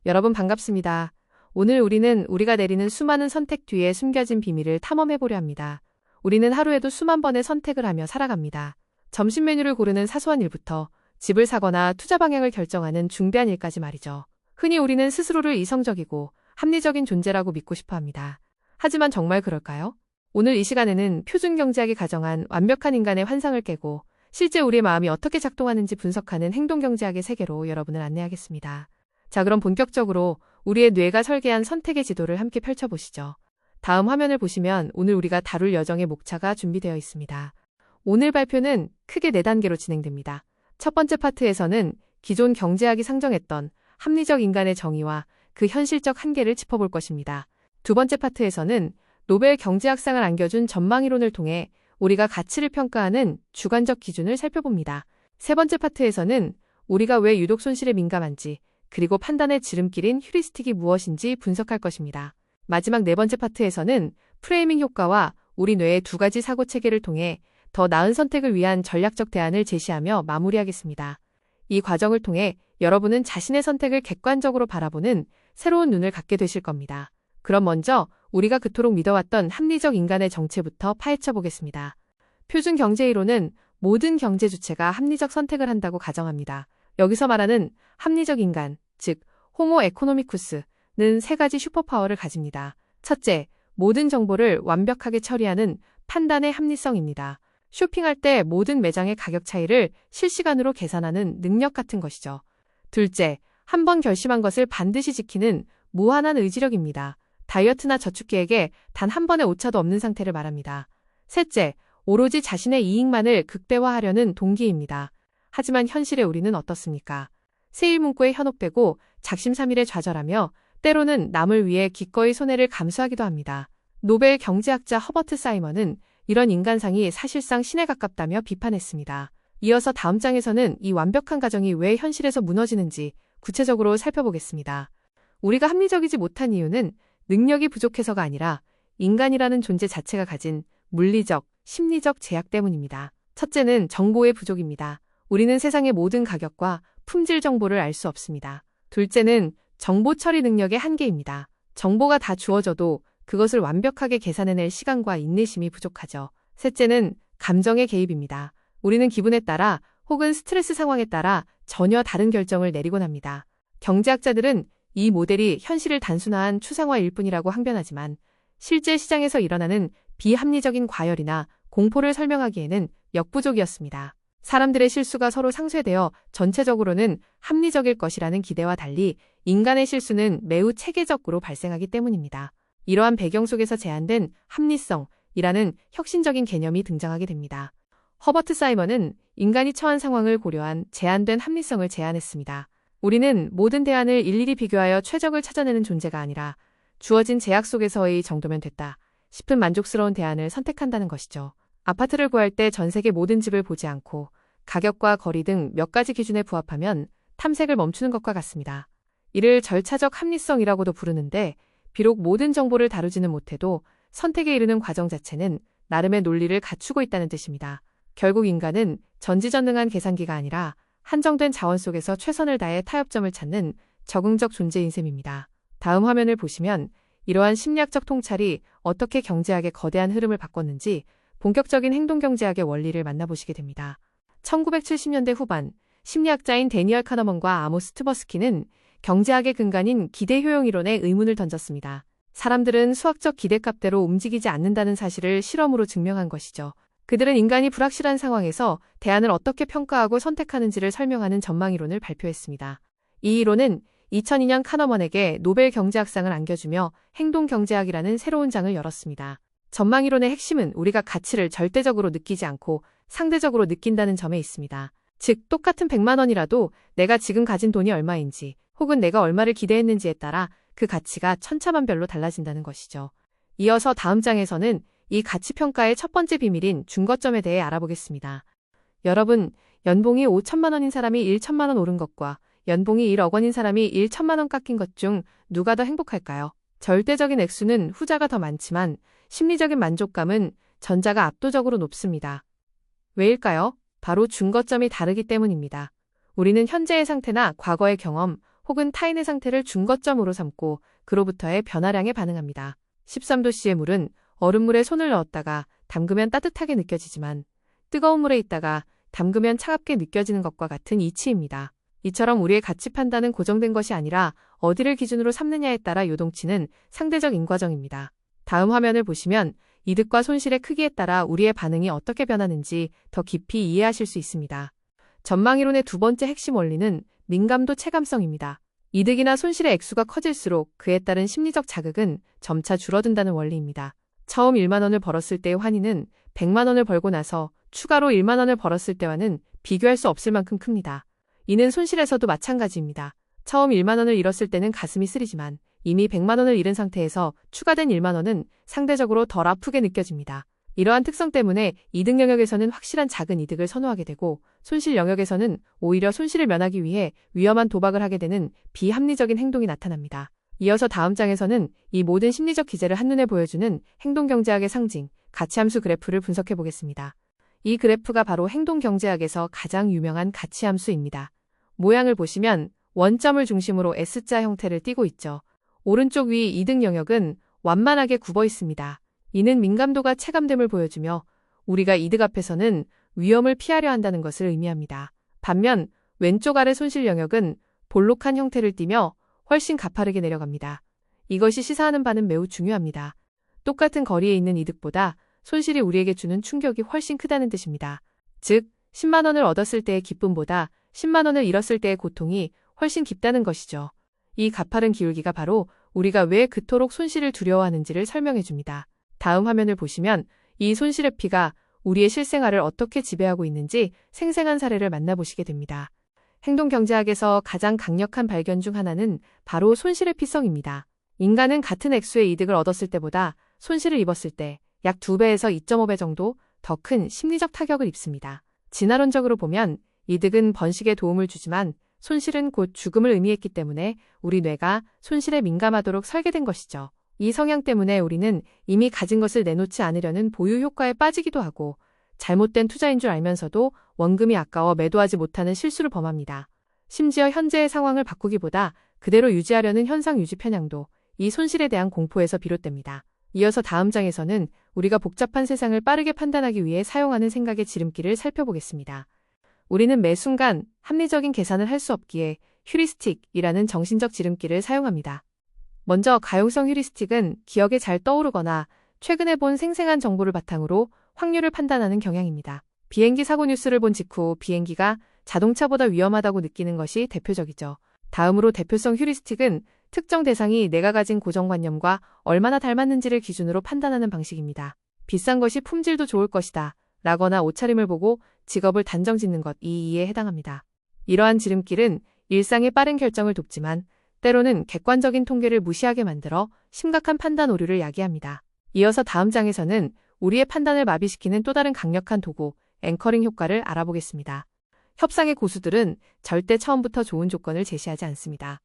여러분 반갑습니다. 오늘 우리는 우리가 내리는 수많은 선택 뒤에 숨겨진 비밀을 탐험해보려 합니다. 우리는 하루에도 수만 번의 선택을 하며 살아갑니다. 점심 메뉴를 고르는 사소한 일부터 집을 사거나 투자 방향을 결정하는 중대한 일까지 말이죠. 흔히 우리는 스스로를 이성적이고 합리적인 존재라고 믿고 싶어 합니다. 하지만 정말 그럴까요? 오늘 이 시간에는 표준 경제학이 가정한 완벽한 인간의 환상을 깨고 실제 우리의 마음이 어떻게 작동하는지 분석하는 행동 경제학의 세계로 여러분을 안내하겠습니다. 자, 그럼 본격적으로 우리의 뇌가 설계한 선택의 지도를 함께 펼쳐보시죠. 다음 화면을 보시면 오늘 우리가 다룰 여정의 목차가 준비되어 있습니다. 오늘 발표는 크게 4단계로 진행됩니다. 첫 번째 파트에서는 기존 경제학이 상정했던 합리적 인간의 정의와 그 현실적 한계를 짚어볼 것입니다. 두 번째 파트에서는 노벨 경제학상을 안겨준 전망이론을 통해 우리가 가치를 평가하는 주관적 기준을 살펴봅니다. 세 번째 파트에서는 우리가 왜 유독 손실에 민감한지, 그리고 판단의 지름길인 휴리스틱이 무엇인지 분석할 것입니다. 마지막 4번째 파트에서는 프레이밍 효과와 우리 뇌의 2가지 사고 체계를 통해 더 나은 선택을 위한 전략적 대안을 제시하며 마무리하겠습니다. 이 과정을 통해 여러분은 자신의 선택을 객관적으로 바라보는 새로운 눈을 갖게 되실 겁니다. 그럼 먼저 우리가 그토록 믿어왔던 합리적 인간의 정체부터 파헤쳐 보겠습니다. 표준 경제이론은 모든 경제 주체가 합리적 선택을 한다고 가정합니다. 여기서 말하는 합리적 인간, 즉 호모 에코노미쿠스는 3가지 슈퍼파워를 가집니다. 첫째, 모든 정보를 완벽하게 처리하는 판단의 합리성입니다. 쇼핑할 때 모든 매장의 가격 차이를 실시간으로 계산하는 능력 같은 것이죠. 둘째, 한 번 결심한 것을 반드시 지키는 무한한 의지력입니다. 다이어트나 저축 계획에 단 한 번의 오차도 없는 상태를 말합니다. 셋째, 오로지 자신의 이익만을 극대화하려는 동기입니다. 하지만 현실의 우리는 어떻습니까? 세일 문구에 현혹되고 작심삼일에 좌절하며 때로는 남을 위해 기꺼이 손해를 감수하기도 합니다. 노벨 경제학자 허버트 사이먼은 이런 인간상이 사실상 신에 가깝다며 비판했습니다. 이어서 다음 장에서는 이 완벽한 가정이 왜 현실에서 무너지는지 구체적으로 살펴보겠습니다. 우리가 합리적이지 못한 이유는 능력이 부족해서가 아니라 인간이라는 존재 자체가 가진 물리적, 심리적 제약 때문입니다. 첫째는 정보의 부족입니다. 우리는 세상의 모든 가격과 품질 정보를 알 수 없습니다. 둘째는 정보 처리 능력의 한계입니다. 정보가 다 주어져도 그것을 완벽하게 계산해낼 시간과 인내심이 부족하죠. 셋째는 감정의 개입입니다. 우리는 기분에 따라 혹은 스트레스 상황에 따라 전혀 다른 결정을 내리곤 합니다. 경제학자들은 이 모델이 현실을 단순화한 추상화일 뿐이라고 항변하지만 실제 시장에서 일어나는 비합리적인 과열이나 공포를 설명하기에는 역부족이었습니다. 사람들의 실수가 서로 상쇄되어 전체적으로는 합리적일 것이라는 기대와 달리 인간의 실수는 매우 체계적으로 발생하기 때문입니다. 이러한 배경 속에서 제한된 합리성이라는 혁신적인 개념이 등장하게 됩니다. 허버트 사이먼은 인간이 처한 상황을 고려한 제한된 합리성을 제안했습니다. 우리는 모든 대안을 일일이 비교하여 최적을 찾아내는 존재가 아니라 주어진 제약 속에서의 정도면 됐다 싶은 만족스러운 대안을 선택한다는 것이죠. 아파트를 구할 때 전 세계 모든 집을 보지 않고 가격과 거리 등 몇 가지 기준에 부합하면 탐색을 멈추는 것과 같습니다. 이를 절차적 합리성이라고도 부르는데 비록 모든 정보를 다루지는 못해도 선택에 이르는 과정 자체는 나름의 논리를 갖추고 있다는 뜻입니다. 결국 인간은 전지전능한 계산기가 아니라 한정된 자원 속에서 최선을 다해 타협점을 찾는 적응적 존재인 셈입니다. 다음 화면을 보시면 이러한 심리학적 통찰이 어떻게 경제학의 거대한 흐름을 바꿨는지 본격적인 행동경제학의 원리를 만나보시게 됩니다. 1970년대 후반 심리학자인 데니얼 카너먼과 아모스 트버스키는 경제학의 근간인 기대 효용 이론에 의문을 던졌습니다. 사람들은 수학적 기대값대로 움직이지 않는다는 사실을 실험으로 증명한 것이죠. 그들은 인간이 불확실한 상황에서 대안을 어떻게 평가하고 선택하는지를 설명하는 전망이론을 발표했습니다. 이 이론은 2002년 카너먼에게 노벨 경제학상을 안겨주며 행동경제학이라는 새로운 장을 열었습니다. 전망이론의 핵심은 우리가 가치를 절대적으로 느끼지 않고 상대적으로 느낀다는 점에 있습니다. 즉, 똑같은 100만 원이라도 내가 지금 가진 돈이 얼마인지 혹은 내가 얼마를 기대했는지에 따라 그 가치가 천차만별로 달라진다는 것이죠. 이어서 다음 장에서는 이 가치평가의 첫 번째 비밀인 중거점에 대해 알아보겠습니다. 여러분, 연봉이 5천만 원인 사람이 1천만 원 오른 것과 연봉이 1억 원인 사람이 1천만 원 깎인 것 중 누가 더 행복할까요? 절대적인 액수는 후자가 더 많지만 심리적인 만족감은 전자가 압도적으로 높습니다. 왜일까요? 바로 중거점이 다르기 때문입니다. 우리는 현재의 상태나 과거의 경험 혹은 타인의 상태를 중거점으로 삼고 그로부터의 변화량에 반응합니다. 13도씨의 물은 얼음물에 손을 넣었다가 담그면 따뜻하게 느껴지지만 뜨거운 물에 있다가 담그면 차갑게 느껴지는 것과 같은 이치입니다. 이처럼 우리의 가치 판단은 고정된 것이 아니라 어디를 기준으로 삼느냐에 따라 요동치는 상대적 인과정입니다. 다음 화면을 보시면 이득과 손실의 크기에 따라 우리의 반응이 어떻게 변하는지 더 깊이 이해하실 수 있습니다. 전망이론의 두 번째 핵심 원리는 민감도 체감성입니다. 이득이나 손실의 액수가 커질수록 그에 따른 심리적 자극은 점차 줄어든다는 원리입니다. 처음 1만 원을 벌었을 때의 환희는 100만 원을 벌고 나서 추가로 1만 원을 벌었을 때와는 비교할 수 없을 만큼 큽니다. 이는 손실에서도 마찬가지입니다. 처음 1만 원을 잃었을 때는 가슴이 쓰리지만 이미 100만 원을 잃은 상태에서 추가된 1만 원은 상대적으로 덜 아프게 느껴집니다. 이러한 특성 때문에 이득 영역에서는 확실한 작은 이득을 선호하게 되고 손실 영역에서는 오히려 손실을 면하기 위해 위험한 도박을 하게 되는 비합리적인 행동이 나타납니다. 이어서 다음 장에서는 이 모든 심리적 기제를 한눈에 보여주는 행동경제학의 상징, 가치함수 그래프를 분석해 보겠습니다. 이 그래프가 바로 행동경제학에서 가장 유명한 가치함수입니다. 모양을 보시면 원점을 중심으로 S자 형태를 띠고 있죠. 오른쪽 위 이득 영역은 완만하게 굽어 있습니다. 이는 민감도가 체감됨을 보여주며 우리가 이득 앞에서는 위험을 피하려 한다는 것을 의미합니다. 반면 왼쪽 아래 손실 영역은 볼록한 형태를 띠며 훨씬 가파르게 내려갑니다. 이것이 시사하는 바는 매우 중요합니다. 똑같은 거리에 있는 이득보다 손실이 우리에게 주는 충격이 훨씬 크다는 뜻입니다. 즉, 10만 원을 얻었을 때의 기쁨보다 10만 원을 잃었을 때의 고통이 훨씬 깊다는 것이죠. 이 가파른 기울기가 바로 우리가 왜 그토록 손실을 두려워하는지를 설명해 줍니다. 다음 화면을 보시면 이 손실의 피가 우리의 실생활을 어떻게 지배하고 있는지 생생한 사례를 만나보시게 됩니다. 행동경제학에서 가장 강력한 발견 중 하나는 바로 손실의 피성입니다. 인간은 같은 액수의 이득을 얻었을 때보다 손실을 입었을 때 약 2배에서 2.5배 정도 더 큰 심리적 타격을 입습니다. 진화론적으로 보면 이득은 번식에 도움을 주지만 손실은 곧 죽음을 의미했기 때문에 우리 뇌가 손실에 민감하도록 설계된 것이죠. 이 성향 때문에 우리는 이미 가진 것을 내놓지 않으려는 보유 효과에 빠지기도 하고 잘못된 투자인 줄 알면서도 원금이 아까워 매도하지 못하는 실수를 범합니다. 심지어 현재의 상황을 바꾸기보다 그대로 유지하려는 현상 유지 편향도 이 손실에 대한 공포에서 비롯됩니다. 이어서 다음 장에서는 우리가 복잡한 세상을 빠르게 판단하기 위해 사용하는 생각의 지름길을 살펴보겠습니다. 우리는 매 순간 합리적인 계산을 할 수 없기에 휴리스틱이라는 정신적 지름길을 사용합니다. 먼저 가용성 휴리스틱은 기억에 잘 떠오르거나 최근에 본 생생한 정보를 바탕으로 확률을 판단하는 경향입니다. 비행기 사고 뉴스를 본 직후 비행기가 자동차보다 위험하다고 느끼는 것이 대표적이죠. 다음으로 대표성 휴리스틱은 특정 대상이 내가 가진 고정관념과 얼마나 닮았는지를 기준으로 판단하는 방식입니다. 비싼 것이 품질도 좋을 것이다 라거나 옷차림을 보고 직업을 단정 짓는 것 이 이에 해당합니다. 이러한 지름길은 일상의 빠른 결정을 돕지만 때로는 객관적인 통계를 무시하게 만들어 심각한 판단 오류를 야기합니다. 이어서 다음 장에서는 우리의 판단을 마비시키는 또 다른 강력한 도구, 앵커링 효과를 알아보겠습니다. 협상의 고수들은 절대 처음부터 좋은 조건을 제시하지 않습니다.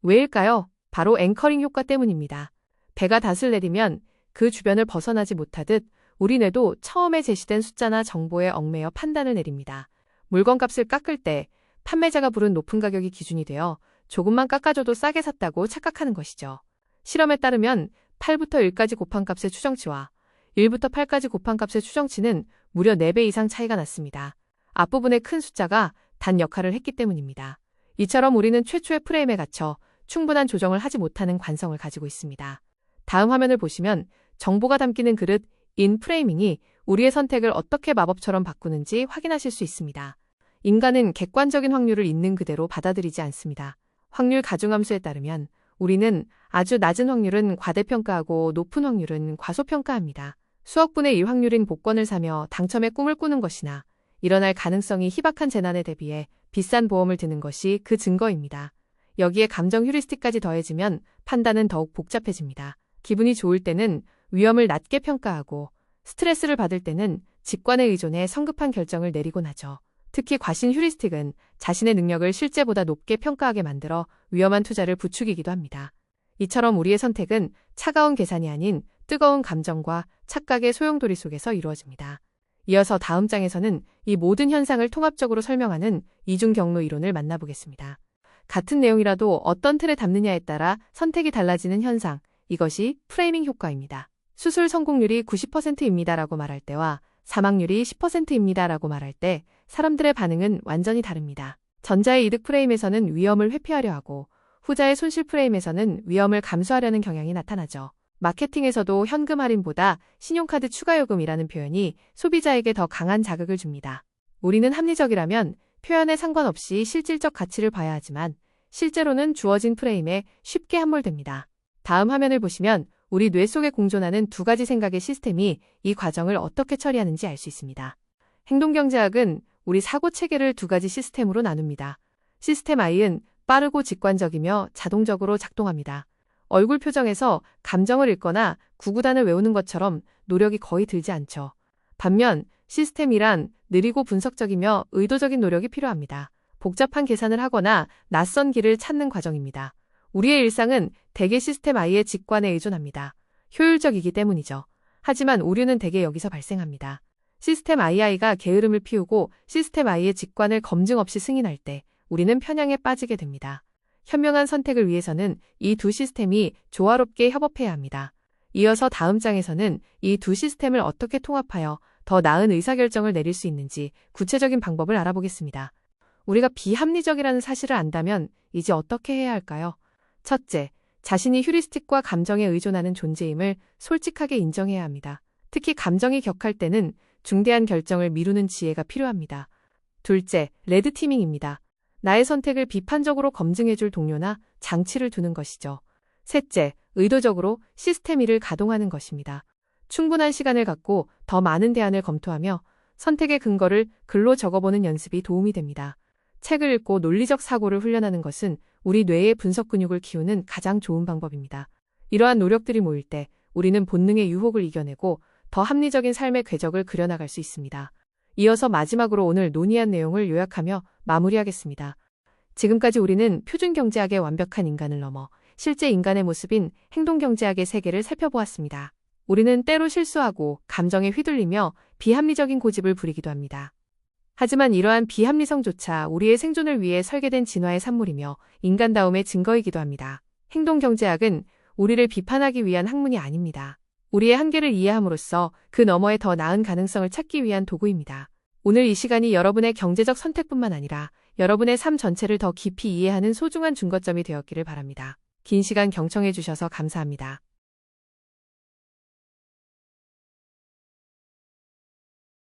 왜일까요? 바로 앵커링 효과 때문입니다. 배가 닷을 내리면 그 주변을 벗어나지 못하듯 우리 뇌도 처음에 제시된 숫자나 정보에 얽매여 판단을 내립니다. 물건값을 깎을 때 판매자가 부른 높은 가격이 기준이 되어 조금만 깎아줘도 싸게 샀다고 착각하는 것이죠. 실험에 따르면 8부터 1까지 곱한 값의 추정치와 1부터 8까지 곱한 값의 추정치는 무려 4배 이상 차이가 났습니다. 앞부분의 큰 숫자가 단 역할을 했기 때문입니다. 이처럼 우리는 최초의 프레임에 갇혀 충분한 조정을 하지 못하는 관성을 가지고 있습니다. 다음 화면을 보시면 정보가 담기는 그릇, 인 프레이밍이 우리의 선택을 어떻게 마법처럼 바꾸는지 확인하실 수 있습니다. 인간은 객관적인 확률을 있는 그대로 받아들이지 않습니다. 확률 가중함수에 따르면 우리는 아주 낮은 확률은 과대평가하고 높은 확률은 과소평가합니다. 수억분의 1 확률인 복권을 사며 당첨의 꿈을 꾸는 것이나 일어날 가능성이 희박한 재난에 대비해 비싼 보험을 드는 것이 그 증거입니다. 여기에 감정 휴리스틱까지 더해지면 판단은 더욱 복잡해집니다. 기분이 좋을 때는 위험을 낮게 평가하고 스트레스를 받을 때는 직관에 의존해 성급한 결정을 내리곤 하죠. 특히 과신 휴리스틱은 자신의 능력을 실제보다 높게 평가하게 만들어 위험한 투자를 부추기기도 합니다. 이처럼 우리의 선택은 차가운 계산이 아닌 뜨거운 감정과 착각의 소용돌이 속에서 이루어집니다. 이어서 다음 장에서는 이 모든 현상을 통합적으로 설명하는 이중 경로 이론을 만나보겠습니다. 같은 내용이라도 어떤 틀에 담느냐에 따라 선택이 달라지는 현상, 이것이 프레이밍 효과입니다. 수술 성공률이 90%입니다라고 말할 때와 사망률이 10%입니다라고 말할 때 사람들의 반응은 완전히 다릅니다. 전자의 이득 프레임에서는 위험을 회피하려 하고 후자의 손실 프레임에서는 위험을 감수하려는 경향이 나타나죠. 마케팅에서도 현금 할인보다 신용카드 추가 요금이라는 표현이 소비자에게 더 강한 자극을 줍니다. 우리는 합리적이라면 표현에 상관없이 실질적 가치를 봐야 하지만 실제로는 주어진 프레임에 쉽게 함몰됩니다. 다음 화면을 보시면 우리 뇌 속에 공존하는 두 가지 생각의 시스템이 이 과정을 어떻게 처리하는지 알 수 있습니다. 행동경제학은 우리 사고 체계를 두 가지 시스템으로 나눕니다. 시스템 I은 빠르고 직관적이며 자동적으로 작동합니다. 얼굴 표정에서 감정을 읽거나 구구단을 외우는 것처럼 노력이 거의 들지 않죠. 반면 시스템 E란 느리고 분석적이며 의도적인 노력이 필요합니다. 복잡한 계산을 하거나 낯선 길을 찾는 과정입니다. 우리의 일상은 대개 시스템 I의 직관에 의존합니다. 효율적이기 때문이죠. 하지만 오류는 대개 여기서 발생합니다. 시스템 II가 게으름을 피우고 시스템 I의 직관을 검증 없이 승인할 때 우리는 편향에 빠지게 됩니다. 현명한 선택을 위해서는 이 두 시스템이 조화롭게 협업해야 합니다. 이어서 다음 장에서는 이 두 시스템을 어떻게 통합하여 더 나은 의사결정을 내릴 수 있는지 구체적인 방법을 알아보겠습니다. 우리가 비합리적이라는 사실을 안다면 이제 어떻게 해야 할까요? 첫째, 자신이 휴리스틱과 감정에 의존하는 존재임을 솔직하게 인정해야 합니다. 특히 감정이 격할 때는 중대한 결정을 미루는 지혜가 필요합니다. 둘째, 레드티밍입니다. 나의 선택을 비판적으로 검증해줄 동료나 장치를 두는 것이죠. 셋째, 의도적으로 시스템 E를 가동하는 것입니다. 충분한 시간을 갖고 더 많은 대안을 검토하며 선택의 근거를 글로 적어보는 연습이 도움이 됩니다. 책을 읽고 논리적 사고를 훈련하는 것은 우리 뇌의 분석 근육을 키우는 가장 좋은 방법입니다. 이러한 노력들이 모일 때 우리는 본능의 유혹을 이겨내고 더 합리적인 삶의 궤적을 그려나갈 수 있습니다. 이어서 마지막으로 오늘 논의한 내용을 요약하며 마무리하겠습니다. 지금까지 우리는 표준경제학의 완벽한 인간을 넘어 실제 인간의 모습인 행동경제학의 세계를 살펴보았습니다. 우리는 때로 실수하고 감정에 휘둘리며 비합리적인 고집을 부리기도 합니다. 하지만 이러한 비합리성조차 우리의 생존을 위해 설계된 진화의 산물이며 인간다움의 증거이기도 합니다. 행동경제학은 우리를 비판하기 위한 학문이 아닙니다. 우리의 한계를 이해함으로써 그 너머의 더 나은 가능성을 찾기 위한 도구입니다. 오늘 이 시간이 여러분의 경제적 선택뿐만 아니라 여러분의 삶 전체를 더 깊이 이해하는 소중한 준거점이 되었기를 바랍니다. 긴 시간 경청해 주셔서 감사합니다.